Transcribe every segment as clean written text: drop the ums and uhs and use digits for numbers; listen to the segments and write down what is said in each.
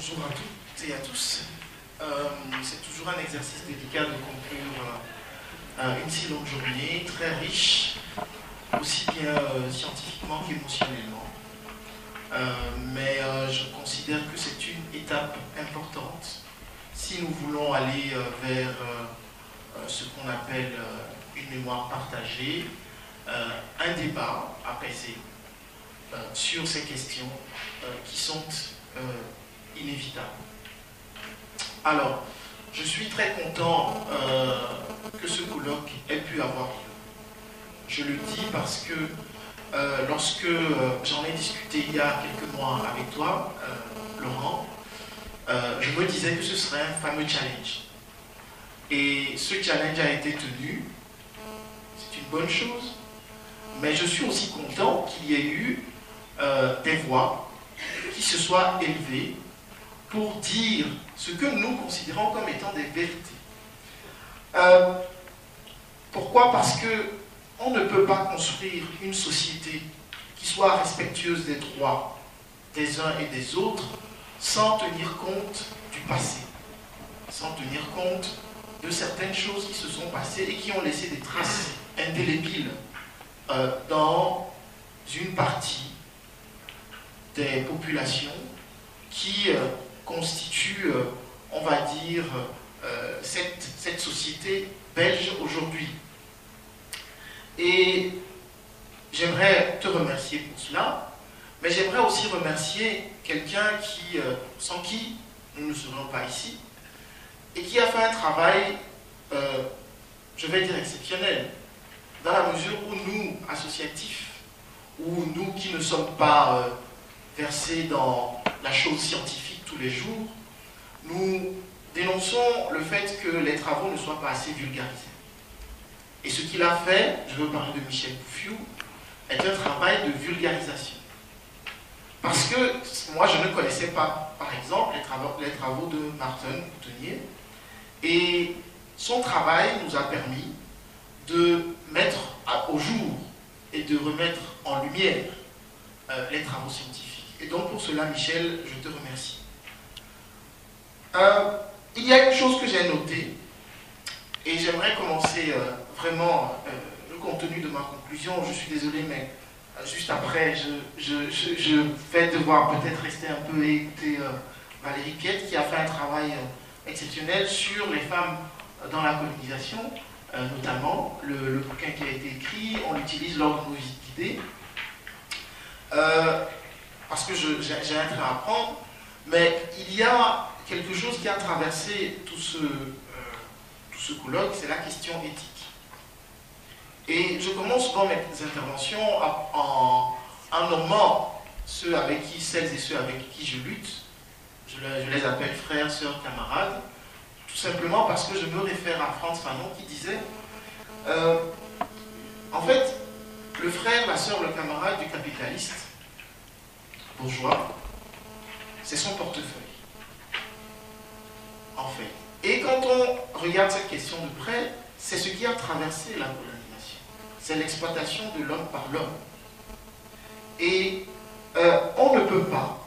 Bonjour à toutes et à tous. C'est toujours un exercice délicat de conclure une si longue journée, très riche, aussi bien scientifiquement qu'émotionnellement. Mais je considère que c'est une étape importante si nous voulons aller vers ce qu'on appelle une mémoire partagée, un débat apaisé sur ces questions qui sont inévitables. Alors, je suis très content que ce colloque ait pu avoir lieu. Je le dis parce que lorsque j'en ai discuté il y a quelques mois avec toi, Laurent, je me disais que ce serait un fameux challenge. Et ce challenge a été tenu, c'est une bonne chose, mais je suis aussi content qu'il y ait eu des voix qui se soient élevées pour dire ce que nous considérons comme étant des vérités. Pourquoi? Parce qu'on ne peut pas construire une société qui soit respectueuse des droits des uns et des autres sans tenir compte du passé, sans tenir compte de certaines choses qui se sont passées et qui ont laissé des traces indélébiles dans une partie des populations qui constituent, on va dire, cette société belge aujourd'hui. Et j'aimerais te remercier pour cela, mais j'aimerais aussi remercier quelqu'un sans qui nous ne serions pas ici, et qui a fait un travail, je vais dire exceptionnel, dans la mesure où nous, associatifs, ou nous qui ne sommes pas versés dans la chose scientifique tous les jours, nous dénonçons le fait que les travaux ne soient pas assez vulgarisés. Et ce qu'il a fait, je veux parler de Michel Bouffiou, est un travail de vulgarisation. Parce que moi, je ne connaissais pas, par exemple, les travaux de Martin Coutenier, et son travail nous a permis de mettre au jour et de remettre en lumière les travaux scientifiques. Et donc pour cela, Michel, je te remercie. Il y a une chose que j'ai notée, et j'aimerais commencer vraiment le contenu de ma conclusion. Je suis désolé, mais juste après, je vais devoir peut-être rester un peu et écouter Valérie Piette, qui a fait un travail exceptionnel sur les femmes dans la colonisation, notamment le bouquin qui a été écrit, on l'utilise lors de nos visites guidées, parce que j'ai un train à prendre, mais il y a quelque chose qui a traversé tout ce colloque, c'est la question éthique. Et je commence souvent mes interventions en nommant celles et ceux avec qui je lutte. Je les appelle frères, sœurs, camarades, tout simplement parce que je me réfère à Frantz Fanon qui disait en fait, le frère, la sœur, le camarade du capitaliste bourgeois, c'est son portefeuille, en fait. Et quand on regarde cette question de près, c'est ce qui a traversé la colonisation. C'est l'exploitation de l'homme par l'homme. Et on ne peut pas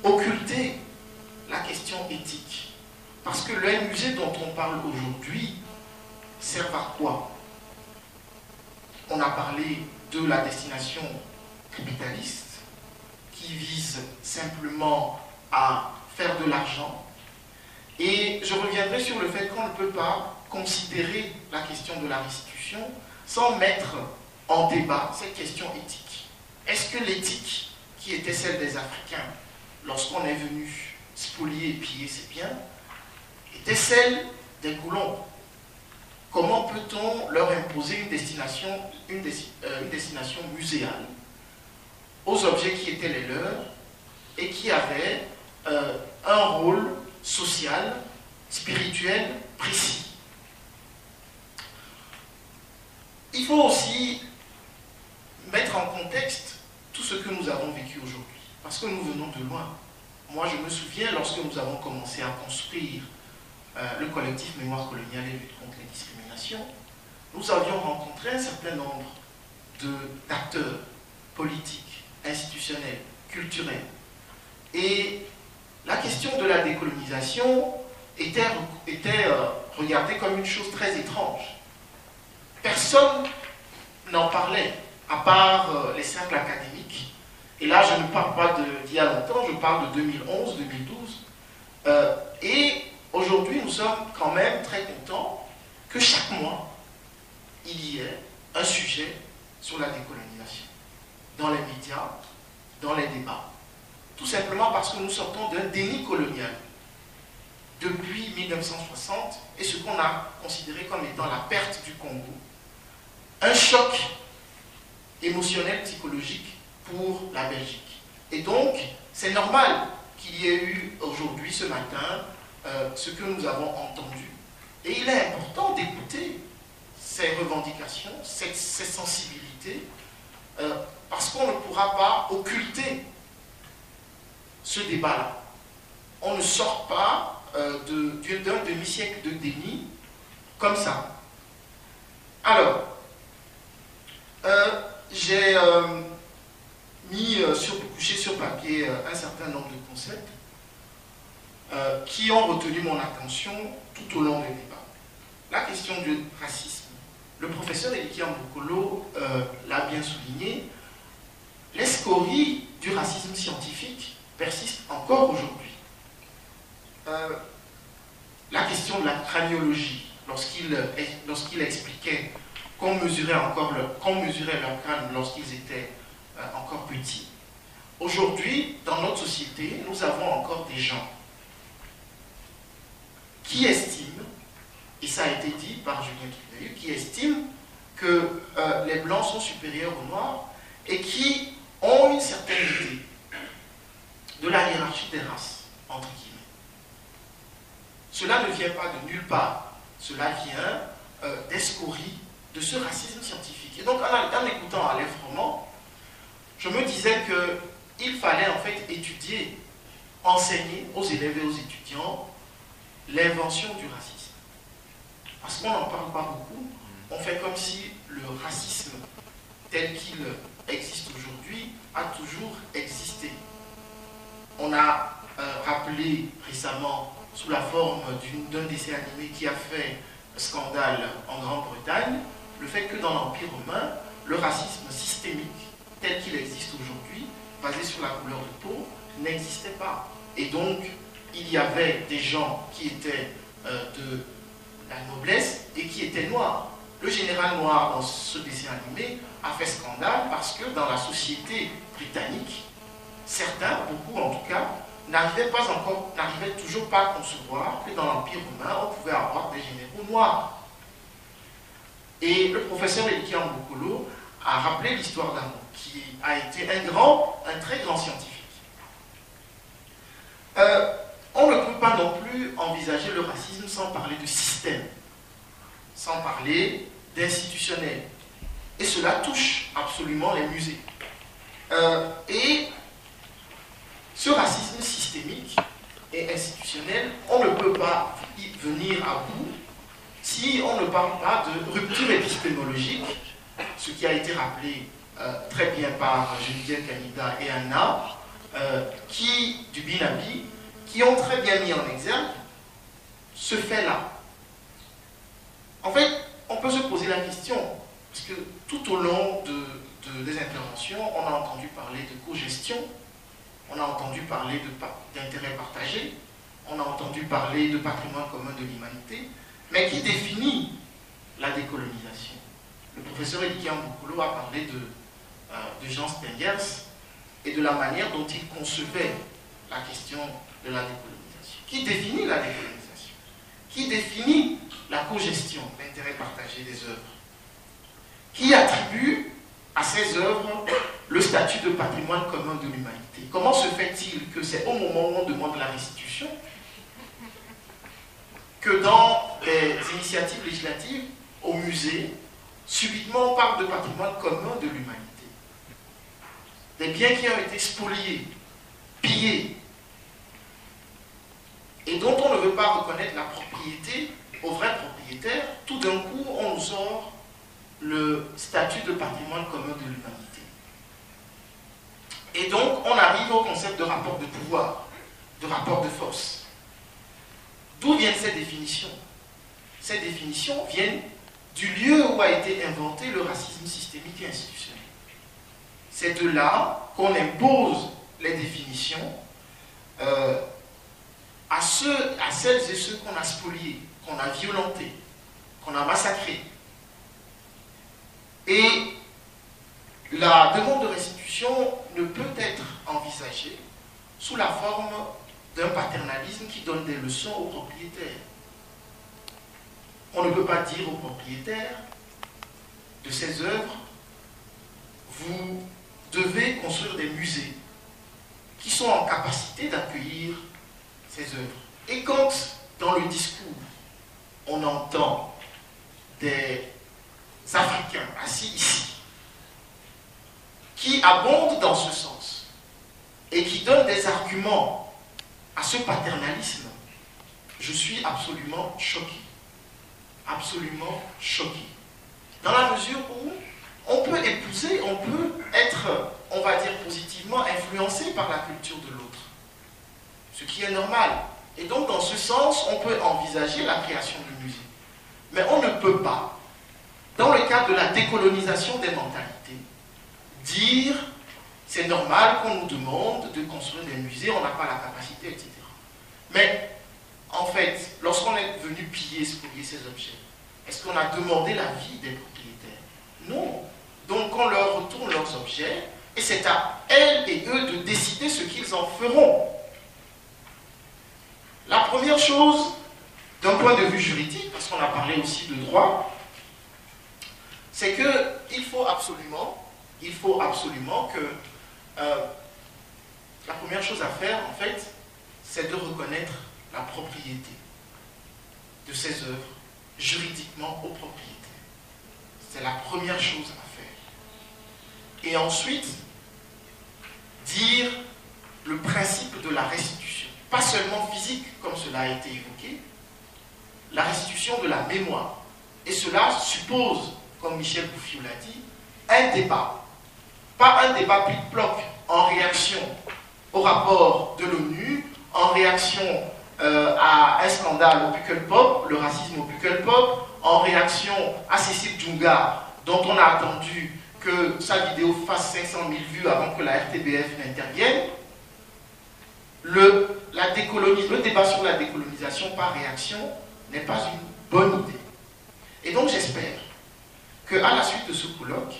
occulter la question éthique. Parce que les musées dont on parle aujourd'hui servent à quoi? On a parlé de la destination capitaliste qui vise simplement à faire de l'argent. Et je reviendrai sur le fait qu'on ne peut pas considérer la question de la restitution sans mettre en débat cette question éthique. Est-ce que l'éthique qui était celle des Africains lorsqu'on est venu spolier et piller ces biens était celle des colons? Comment peut-on leur imposer une destination muséale aux objets qui étaient les leurs et qui avaient un rôle social, spirituel précis? Il faut aussi mettre en contexte tout ce que nous avons vécu aujourd'hui, parce que nous venons de loin. Moi, je me souviens, lorsque nous avons commencé à construire le collectif Mémoire coloniale et lutte contre les discriminations, nous avions rencontré un certain nombre d'acteurs politiques, institutionnels, culturels. Et la question de la décolonisation était regardée comme une chose très étrange. Personne n'en parlait, à part les cercles académiques. Et là, je ne parle pas d'il y a longtemps, je parle de 2011, 2012. Et aujourd'hui, nous sommes quand même très contents que chaque mois, il y ait un sujet sur la décolonisation. Dans les médias, dans les débats. Tout simplement parce que nous sortons d'un déni colonial depuis 1960 et ce qu'on a considéré comme étant la perte du Congo. Un choc émotionnel, psychologique pour la Belgique. Et donc, c'est normal qu'il y ait eu aujourd'hui, ce matin, ce que nous avons entendu. Et il est important d'écouter ces revendications, ces sensibilités, parce qu'on ne pourra pas occulter ce débat-là. On ne sort pas d'un demi-siècle de déni comme ça. Alors, j'ai couché sur papier un certain nombre de concepts qui ont retenu mon attention tout au long des débats. La question du racisme. Le professeur Elikia Mbokolo l'a bien souligné, les scories du racisme scientifique persistent encore aujourd'hui. La question de la craniologie, lorsqu'il expliquait qu'on mesurait leur crâne lorsqu'ils étaient encore petits. Aujourd'hui, dans notre société, nous avons encore des gens qui estiment, et ça a été dit par Julien Trudel, qui estiment que les Blancs sont supérieurs aux Noirs et qui ont une certaine idée de la hiérarchie des races, entre guillemets. Cela ne vient pas de nulle part, cela vient des scories de ce racisme scientifique. Et donc, en écoutant Aleph Roman, je me disais qu'il fallait en fait étudier, enseigner aux élèves et aux étudiants l'invention du racisme. Parce qu'on n'en parle pas beaucoup, on fait comme si le racisme tel qu'il existe aujourd'hui a toujours existé. On a rappelé récemment, sous la forme d'un dessin animé qui a fait scandale en Grande-Bretagne, le fait que dans l'Empire romain, le racisme systémique tel qu'il existe aujourd'hui, basé sur la couleur de peau, n'existait pas. Et donc, il y avait des gens qui étaient de la noblesse et qui étaient noirs. Le général noir dans ce dessin animé a fait scandale parce que dans la société britannique, certains, beaucoup en tout cas, n'arrivaient toujours pas à concevoir que dans l'Empire romain, on pouvait avoir des généraux noirs. Et le professeur Elikia Mbokolo a rappelé l'histoire d'un homme qui a été un très grand scientifique. On ne peut pas non plus envisager le racisme sans parler de système, sans parler d'institutionnel. Et cela touche absolument les musées. Et ce racisme systémique et institutionnel, on ne peut pas y venir à bout si on ne parle pas de rupture épistémologique, ce qui a été rappelé très bien par Geneviève Kanida et Anna, du Binabi, qui ont très bien mis en exergue ce fait-là. En fait, on peut se poser la question, parce que tout au long des interventions, on a entendu parler de cogestion, on a entendu parler d'intérêt partagé, on a entendu parler de patrimoine commun de l'humanité, mais qui définit la décolonisation? Le professeur Elikia Mbokolo a parlé de Jean Stengers et de la manière dont il concevait la question de la décolonisation. Qui définit la décolonisation? Qui définit la cogestion, l'intérêt partagé des œuvres? Qui attribue à ces œuvres le statut de patrimoine commun de l'humanité? Comment se fait-il que c'est au moment où on demande la restitution que dans des initiatives législatives au musée, subitement on parle de patrimoine commun de l'humanité? Des biens qui ont été spoliés, pillés, et dont on ne veut pas reconnaître la propriété aux vrais propriétaires, tout d'un coup on nous sort le statut de patrimoine commun de l'humanité. Et donc on arrive au concept de rapport de pouvoir rapport de force. D'où viennent ces définitions? Ces définitions viennent du lieu où a été inventé le racisme systémique et institutionnel. C'est de là qu'on impose les définitions à celles et ceux qu'on a spoliés, qu'on a violentés, qu'on a massacrés. Et la demande de restitution ne peut être envisagée sous la forme d'un paternalisme qui donne des leçons aux propriétaires. On ne peut pas dire aux propriétaires de ces œuvres, vous devez construire des musées qui sont en capacité d'accueillir ces œuvres. Et quand, dans le discours, on entend des Africains assis ici, qui abondent dans ce sens, et qui donnent des arguments à ce paternalisme, je suis absolument choqué. Absolument choqué. Dans la mesure où on peut épouser, on peut être, on va dire positivement, influencé par la culture de l'autre. Ce qui est normal. Et donc, dans ce sens, on peut envisager la création du musée. Mais on ne peut pas, dans le cadre de la décolonisation des mentalités, dire c'est normal qu'on nous demande de construire des musées, on n'a pas la capacité, etc. Mais, en fait, lorsqu'on est venu piller, spolier ces objets, est-ce qu'on a demandé la vie des propriétaires? Non. Donc on leur retourne leurs objets, et c'est à elles et eux de décider ce qu'ils en feront. La première chose, d'un point de vue juridique, parce qu'on a parlé aussi de droit, c'est qu'il faut absolument que la première chose à faire, en fait, c'est de reconnaître la propriété de ces œuvres juridiquement aux propriétaires. C'est la première chose à faire. Et ensuite, dire le principe de la restitution. Pas seulement physique, comme cela a été évoqué, la restitution de la mémoire. Et cela suppose, comme Michel Bouffiou l'a dit, un débat. Pas un débat plic-ploc en réaction au rapport de l'ONU, en réaction à un scandale au Pukkelpop, le racisme au Pukkelpop, en réaction à Cécile Djounga, dont on a attendu que sa vidéo fasse 500 000 vues avant que la RTBF n'intervienne. Le débat sur la décolonisation par réaction n'est pas une bonne idée. Et donc j'espère qu'à la suite de ce colloque,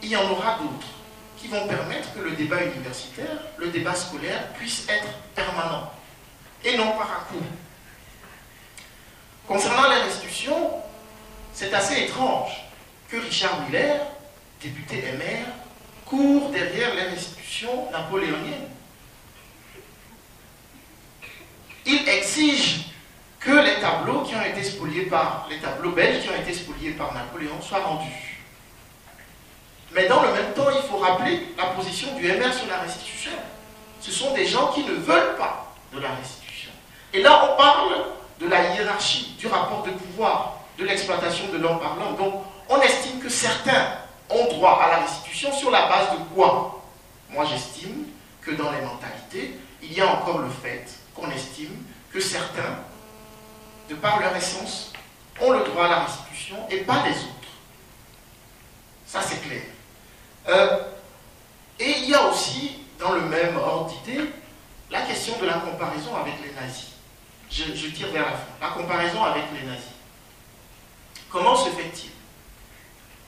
il y en aura d'autres qui vont permettre que le débat universitaire, le débat scolaire puisse être permanent et non par à-coup. Concernant les restitutions, c'est assez étrange que Richard Miller, député MR, court derrière les restitutions napoléoniennes. Il exige que les tableaux qui ont été spoliés par les tableaux belges qui ont été spoliés par Napoléon soient rendus. Mais dans le même temps, il faut rappeler la position du MR sur la restitution. Ce sont des gens qui ne veulent pas de la restitution. Et là, on parle de la hiérarchie, du rapport de pouvoir, de l'exploitation de l'homme par l'homme. Donc, on estime que certains ont droit à la restitution sur la base de quoi? Moi, j'estime que dans les mentalités, il y a encore le fait qu'on estime que certains, de par leur essence, ont le droit à la restitution et pas les autres. Ça, c'est clair. Et il y a aussi, dans le même ordre d'idée, la question de la comparaison avec les nazis. Je tire vers la fin. La comparaison avec les nazis. Comment se fait-il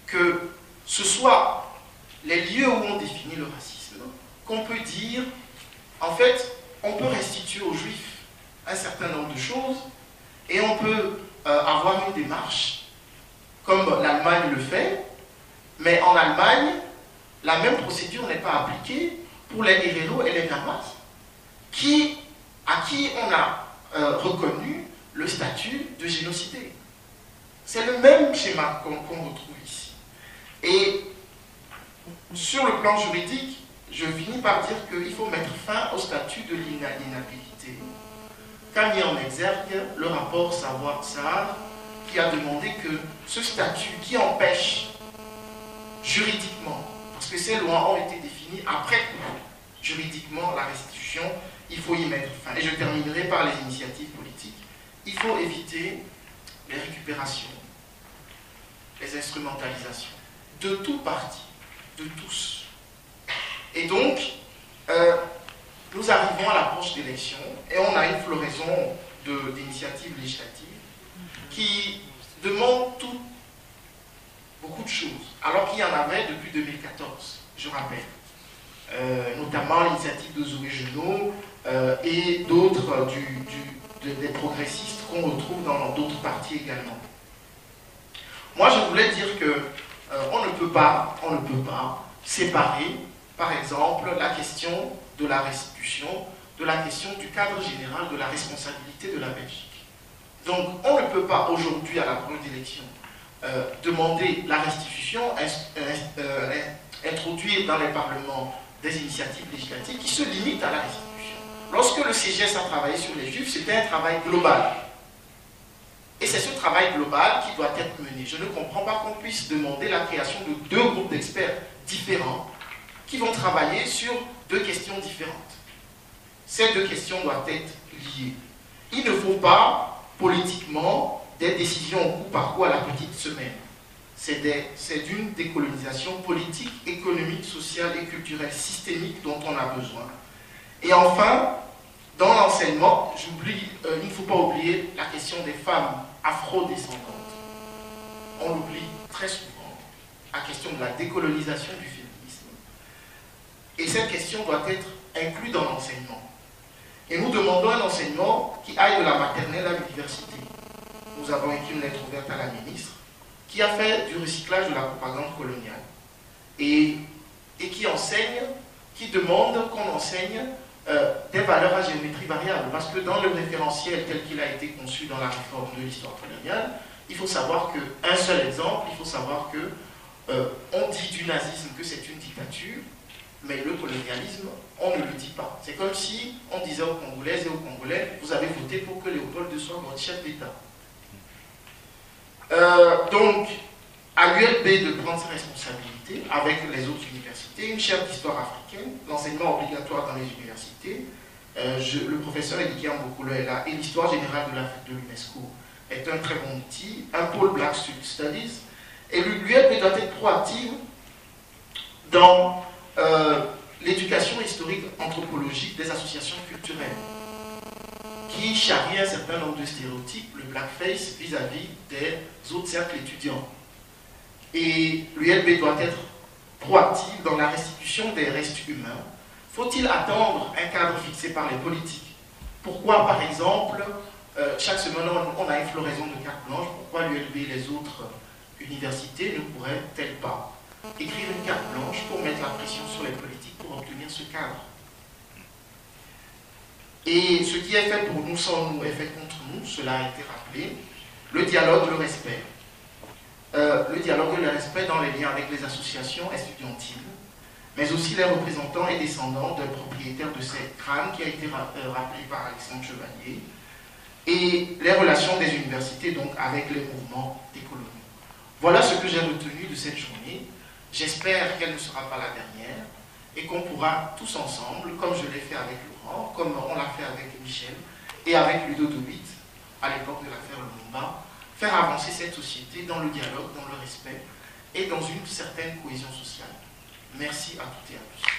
que ce soit les lieux où on définit le racisme, qu'on peut dire, en fait, on peut restituer aux Juifs un certain nombre de choses et on peut avoir une démarche, comme l'Allemagne le fait, mais en Allemagne, la même procédure n'est pas appliquée pour les Herero et les Namas, à qui on a reconnu le statut de génocidé. C'est le même schéma qu'on retrouve ici. Et sur le plan juridique, je finis par dire qu'il faut mettre fin au statut de l'inhabilité, qu'a mis en exergue le rapport Savoir-Sarr, qui a demandé que ce statut qui empêche juridiquement, parce que ces lois ont été définies après coup, juridiquement la restitution, il faut y mettre fin. Et je terminerai par les initiatives politiques. Il faut éviter les récupérations, les instrumentalisations, de tout parti, de tous. Et donc, nous arrivons à l'approche d'élections et on a une floraison d'initiatives législatives qui demandent beaucoup de choses, alors qu'il y en avait depuis 2014, je rappelle. Notamment l'initiative de Zoé Genot et d'autres des progressistes qu'on retrouve dans d'autres partis également. Moi, je voulais dire que on ne peut pas séparer, par exemple, la question de la restitution de la question du cadre général de la responsabilité de la Belgique. Donc, on ne peut pas aujourd'hui, à l'approche d'élections, demander la restitution, introduire dans les parlements des initiatives législatives qui se limitent à la restitution. Lorsque le CGS a travaillé sur les Juifs, c'était un travail global. Et c'est ce travail global qui doit être mené. Je ne comprends pas qu'on puisse demander la création de deux groupes d'experts différents qui vont travailler sur deux questions différentes. Ces deux questions doivent être liées. Il ne faut pas, politiquement, des décisions au coup par coup à la petite semaine. C'est d'une décolonisation politique, économique, sociale et culturelle systémique dont on a besoin. Et enfin, dans l'enseignement, il ne faut pas oublier la question des femmes afro-descendantes. On l'oublie très souvent, la question de la décolonisation du féminisme. Et cette question doit être inclue dans l'enseignement. Et nous demandons un enseignement qui aille de la maternelle à l'université. Nous avons écrit une lettre ouverte à la ministre qui a fait du recyclage de la propagande coloniale et qui enseigne, qui demande qu'on enseigne des valeurs à géométrie variable. Parce que dans le référentiel tel qu'il a été conçu dans la réforme de l'histoire coloniale, il faut savoir qu'un seul exemple, il faut savoir que on dit du nazisme que c'est une dictature, mais le colonialisme, on ne le dit pas. C'est comme si on disait aux Congolaises et aux Congolais, vous avez voté pour que Léopold II soit votre chef d'État. Donc, à l'ULB de prendre ses responsabilités avec les autres universités, une chaire d'histoire africaine, l'enseignement obligatoire dans les universités, le professeur Ediki Ambokolo est là, et l'histoire générale de l'UNESCO est un très bon outil, un pôle Black Studies, et l'ULB doit être proactive dans l'éducation historique anthropologique des associations culturelles qui charrient un certain nombre de stéréotypes, le blackface vis-à-vis des autres cercles étudiants. Et l'ULB doit être proactive dans la restitution des restes humains. Faut-il attendre un cadre fixé par les politiques? Pourquoi, par exemple, chaque semaine on a une floraison de cartes blanches? Pourquoi l'ULB et les autres universités ne pourraient-elles pas écrire une carte blanche pour mettre la pression sur les politiques pour obtenir ce cadre? Et ce qui est fait pour nous sans nous est fait contre nous, cela a été rappelé. Le dialogue, le respect. Le dialogue et le respect dans les liens avec les associations estudiantiles, mais aussi les représentants et descendants de propriétaires de ces crânes qui a été rappelé par Alexandre Chevalier, et les relations des universités donc avec les mouvements décoloniaux. Voilà ce que j'ai retenu de cette journée. J'espère qu'elle ne sera pas la dernière et qu'on pourra tous ensemble, comme je l'ai fait avec Laurent, comme on l'a fait avec Michel et avec Ludo Dobit à l'époque de l'affaire Lumumba, faire avancer cette société dans le dialogue, dans le respect et dans une certaine cohésion sociale. Merci à toutes et à tous.